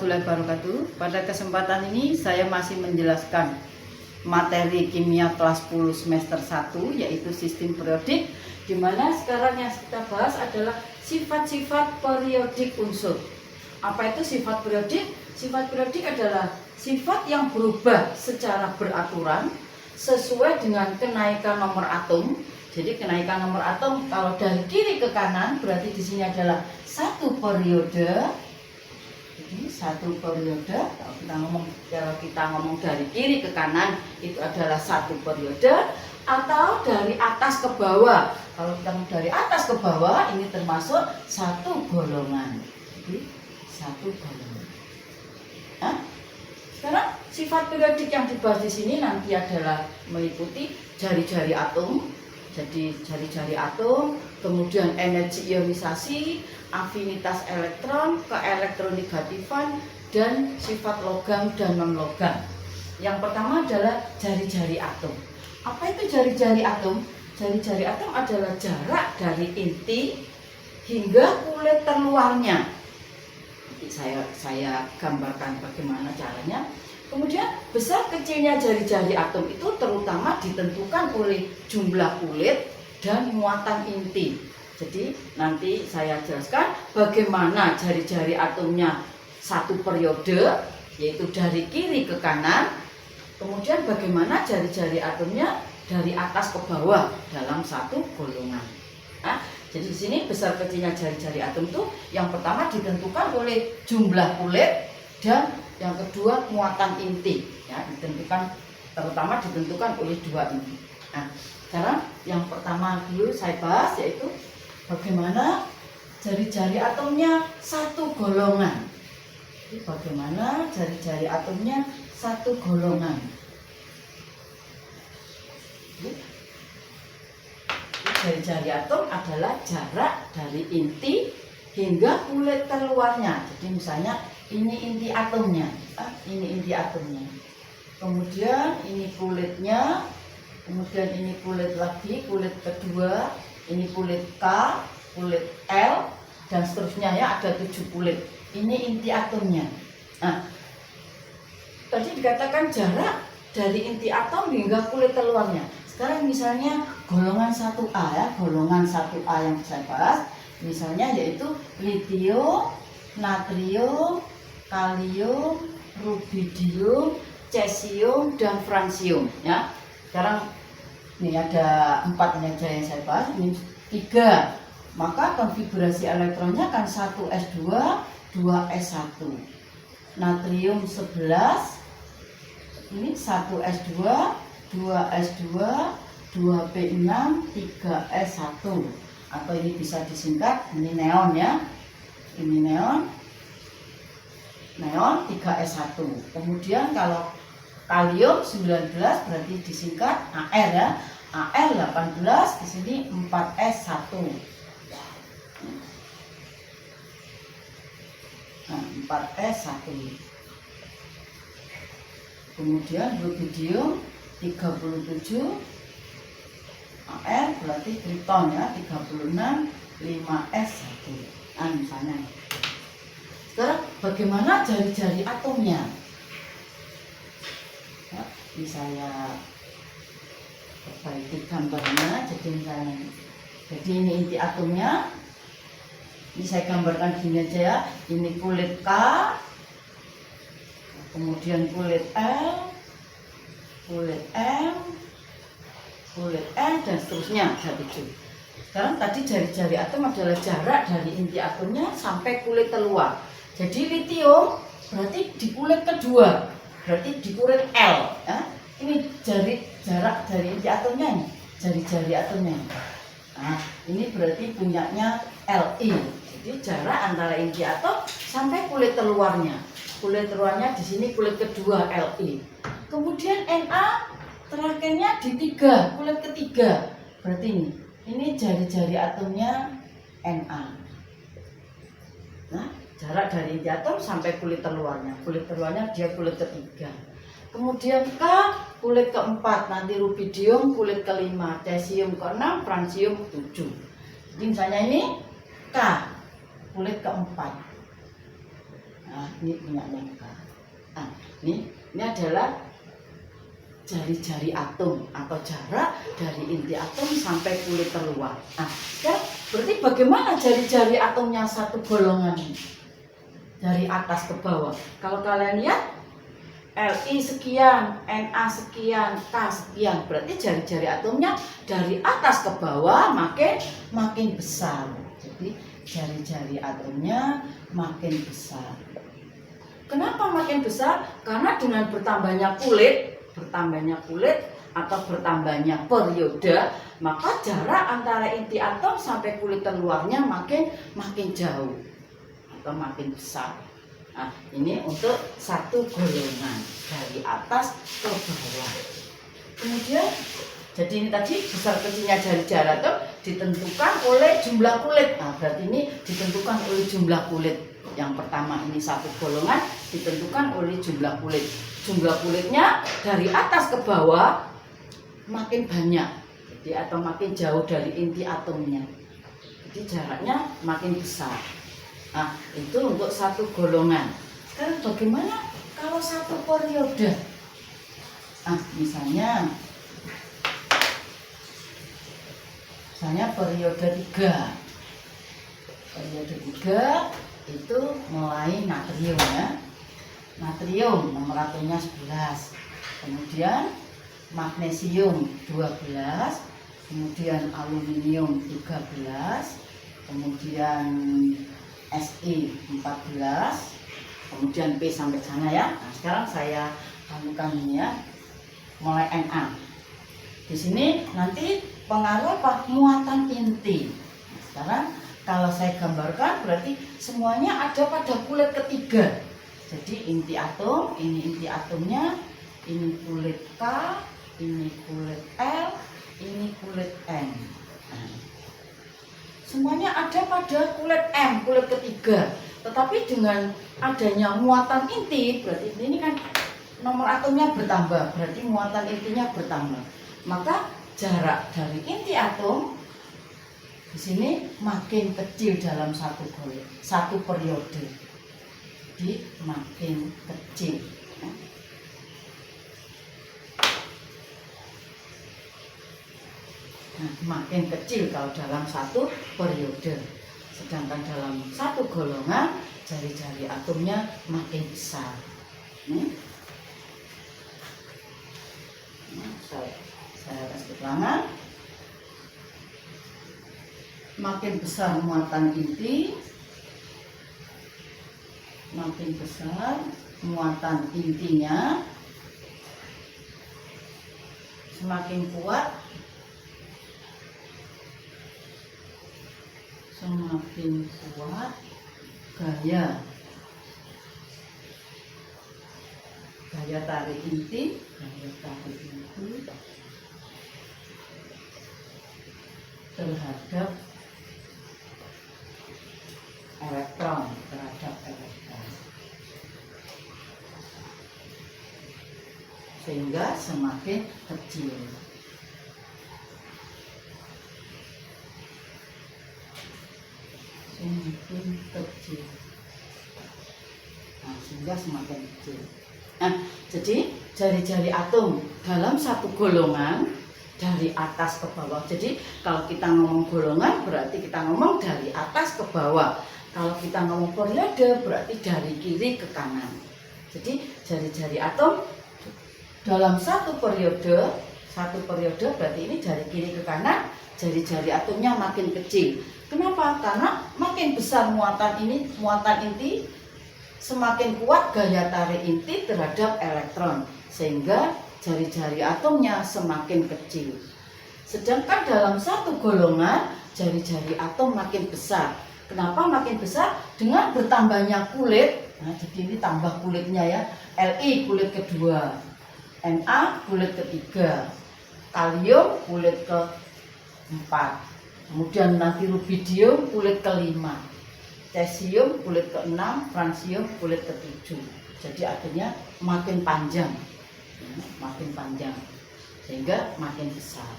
warahmatullahi wabarakatuh. Pada kesempatan ini saya masih menjelaskan materi kimia kelas 10 semester 1 yaitu sistem periodik, di mana sekarang yang kita bahas adalah sifat-sifat periodik unsur. Apa itu sifat periodik? Sifat periodik adalah sifat yang berubah secara beraturan sesuai dengan kenaikan nomor atom. Jadi kenaikan nomor atom kalau dari kiri ke kanan berarti di sini adalah satu periode. Jadi satu periode, kalau kita ngomong dari kiri ke kanan itu adalah satu periode, atau dari atas ke bawah. Kalau kita ngomong dari atas ke bawah ini termasuk satu golongan. Jadi satu golongan. Nah, sekarang sifat periodik yang dibahas di sini nanti adalah meliputi jari-jari atom. Jadi jari-jari atom, kemudian energi ionisasi, afinitas elektron, keelektronegatifan, dan sifat logam dan non-logam. Yang pertama adalah jari-jari atom. Apa itu jari-jari atom? Jari-jari atom adalah jarak dari inti hingga kulit terluarnya. Nanti saya gambarkan bagaimana caranya. Kemudian besar kecilnya jari-jari atom itu terutama ditentukan oleh jumlah kulit dan muatan inti. Jadi nanti saya jelaskan bagaimana jari-jari atomnya satu periode, yaitu dari kiri ke kanan. Kemudian bagaimana jari-jari atomnya dari atas ke bawah dalam satu golongan. Nah, jadi di sini besar kecilnya jari-jari atom itu yang pertama ditentukan oleh jumlah kulit dan yang kedua muatan inti, ya, terutama ditentukan oleh dua ini. Nah, sekarang yang pertama dulu saya bahas yaitu bagaimana jari-jari atomnya satu golongan. Jadi bagaimana jari-jari atomnya satu golongan. Jari-jari atom adalah jarak dari inti hingga kulit terluarnya. Jadi misalnya ini inti atomnya, ini inti atomnya. Kemudian ini kulitnya, kemudian ini kulit lagi, kulit kedua, ini kulit K, kulit L, dan seterusnya, ya, ada 7 kulit. Ini inti atomnya. Nah, tadi dikatakan jarak dari inti atom hingga kulit terluarnya. Sekarang misalnya golongan 1A, ya, golongan 1A yang saya bahas, misalnya yaitu litium, natrium, kalium, rubidium, cesium, dan francium, ya. Sekarang ini ada 4 ini aja yang saya bahas, ini 3. Maka konfigurasi elektronnya kan 1s2, 2s1. Natrium 11, ini 1s2, 2s2, 2p6, 3s1. Atau ini bisa disingkat, ini neon, ya. Ini neon 3s1. Kemudian kalau kalium 19 berarti disingkat Ar, ya. Ar 18 di sini 4s1. Nah, 4s1. Kemudian rubidium 37 Ar berarti krypton, ya, 36 5s1. Misalnya. Sekarang bagaimana jari-jari atomnya? Ya, ini saya perbaiki gambarnya. Jadi misalnya, jadi ini inti atomnya. Ini saya gambarkan gini aja, ya. Ini kulit K, kemudian kulit L, kulit M, kulit N, dan seterusnya ada 7. Sekarang tadi jari-jari atom adalah jarak dari inti atomnya sampai kulit terluar. Jadi litium berarti di kulit kedua, berarti di kulit L, ya. Ini jarak dari inti atomnya, ini jari-jari atomnya. Nah, ini berarti punyanya Li. Jadi jarak antara inti atom sampai kulit terluarnya. Kulit terluarnya di sini kulit kedua, Li. Kemudian Na terakhirnya di 3, kulit ketiga. Berarti ini jari-jari atomnya Na. Nah, jarak dari inti atom sampai kulit terluarnya. Kulit terluarnya dia kulit ketiga. Kemudian K, kulit keempat. Nanti rubidium kulit kelima, cesium ke-6, francium 7. Jadi misalnya ini K, kulit keempat. Nah, Ini punyanya K. Ini adalah jari-jari atom atau jarak dari inti atom sampai kulit terluar. Sekarang berarti bagaimana jari-jari atomnya satu golongan ini? Dari atas ke bawah. Kalau kalian lihat Li sekian, Na sekian, K sekian. Berarti jari-jari atomnya dari atas ke bawah makin besar. Jadi jari-jari atomnya makin besar. Kenapa makin besar? Karena dengan bertambahnya kulit atau bertambahnya periode, maka jarak antara inti atom sampai kulit terluarnya makin jauh atau makin besar. Ini untuk satu golongan dari atas ke bawah. Kemudian, jadi ini tadi besar kecilnya jari-jari atom ditentukan oleh jumlah kulit. Berarti ini ditentukan oleh jumlah kulit. Yang pertama ini satu golongan ditentukan oleh jumlah kulit. Jumlah kulitnya dari atas ke bawah makin banyak, jadi atau makin jauh dari inti atomnya. Jadi jaraknya makin besar. Itu untuk satu golongan. Sekarang bagaimana kalau satu periode? Misalnya periode 3. Periode 3 itu mulai natrium ya. Natrium nomor atomnya 11. Kemudian magnesium 12, kemudian aluminium 13, kemudian Si 14, kemudian P sampai sana ya. Sekarang saya anukan ini ya. Mulai Na. Di sini nanti pengaruh apa? Muatan inti. Sekarang kalau saya gambarkan berarti semuanya ada pada kulit ketiga. Jadi inti atom, ini inti atomnya, ini kulit K, ini kulit L, ini kulit N. Semuanya ada pada kulit M, kulit ketiga. Tetapi dengan adanya muatan inti, berarti ini kan nomor atomnya bertambah, berarti muatan intinya bertambah. Maka jarak dari inti atom di sini makin kecil dalam satu periode. Jadi makin kecil. Makin kecil kalau dalam satu periode. Sedangkan dalam satu golongan jari-jari atomnya makin besar. Saya kasih keterangan. Makin besar muatan inti, makin besar muatan intinya, semakin kuat, gaya tarik inti, terhadap elektron, sehingga semakin kecil. Sehingga semakin kecil. Jadi jari-jari atom dalam satu golongan dari atas ke bawah. Jadi kalau kita ngomong golongan berarti kita ngomong dari atas ke bawah. Kalau kita ngomong periode berarti dari kiri ke kanan. Jadi jari-jari atom dalam satu periode berarti ini dari kiri ke kanan, jari-jari atomnya makin kecil. Kenapa? Karena makin besar muatan inti, semakin kuat gaya tarik inti terhadap elektron, sehingga jari-jari atomnya semakin kecil. Sedangkan dalam satu golongan jari-jari atom makin besar. Kenapa makin besar? Dengan bertambahnya kulit. Jadi ini tambah kulitnya ya. Li kulit kedua, Na kulit ketiga, kalium kulit keempat, kemudian nanti rubidium kulit kelima, cesium kulit keenam, francium kulit ketujuh. Jadi akhirnya makin panjang, sehingga makin besar.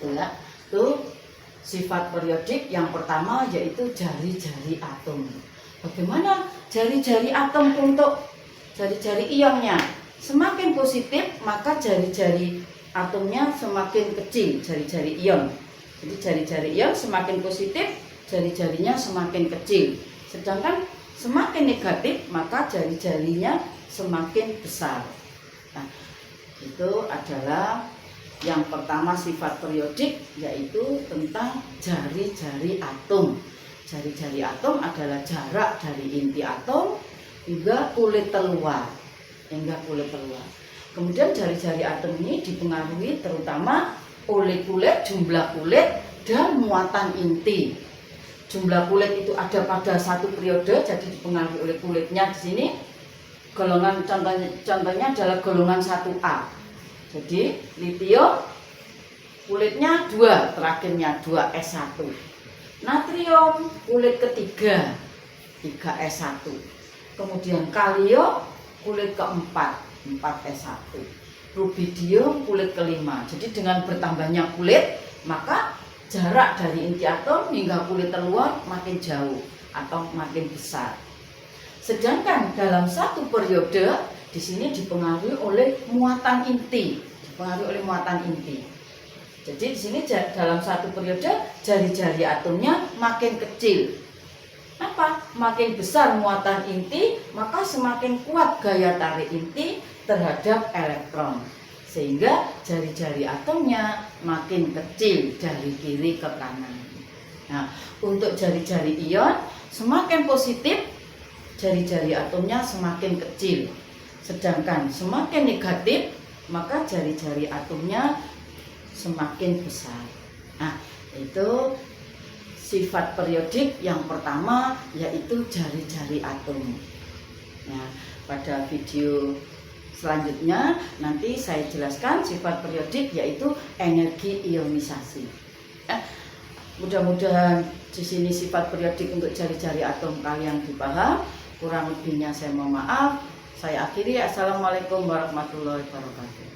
Itu sifat periodik yang pertama, yaitu jari-jari atom. Bagaimana jari-jari atom untuk jari-jari ionnya? Semakin positif, maka jari-jari atomnya semakin kecil, jari-jari ion. Jadi jari-jari ion semakin positif, jari-jarinya semakin kecil. Sedangkan semakin negatif, maka jari-jarinya semakin besar. Nah, itu adalah yang pertama sifat periodik, yaitu tentang jari-jari atom. Jari-jari atom adalah jarak dari inti atom hingga kulit terluar. Kemudian jari-jari atom ini dipengaruhi terutama oleh kulit, jumlah kulit, dan muatan inti. Jumlah kulit itu ada pada satu periode, jadi dipengaruhi oleh kulitnya di sini. Golongan contohnya adalah golongan 1A. Jadi litium kulitnya 2, terakhirnya 2S1. Natrium kulit ketiga, 3S1. Kemudian kalium kulit keempat, 4S1. Rubidium kulit kelima. Jadi dengan bertambahnya kulit, maka jarak dari inti atom hingga kulit terluar makin jauh atau makin besar. Sedangkan dalam satu periode di sini dipengaruhi oleh muatan inti, Jadi di sini dalam satu periode jari-jari atomnya makin kecil. Apa? Makin besar muatan inti, maka semakin kuat gaya tarik inti terhadap elektron. Sehingga jari-jari atomnya makin kecil dari kiri ke kanan. Nah, untuk jari-jari ion semakin positif, jari-jari atomnya semakin kecil. Sedangkan semakin negatif, maka jari-jari atomnya semakin besar. Nah, itu sifat periodik yang pertama, yaitu jari-jari atom. Nah, pada video selanjutnya nanti saya jelaskan sifat periodik, yaitu energi ionisasi. Mudah-mudahan di sini sifat periodik untuk jari-jari atom kalian dipaham. Kurang lebihnya saya mohon maaf. Saya akhiri. Assalamualaikum warahmatullahi wabarakatuh.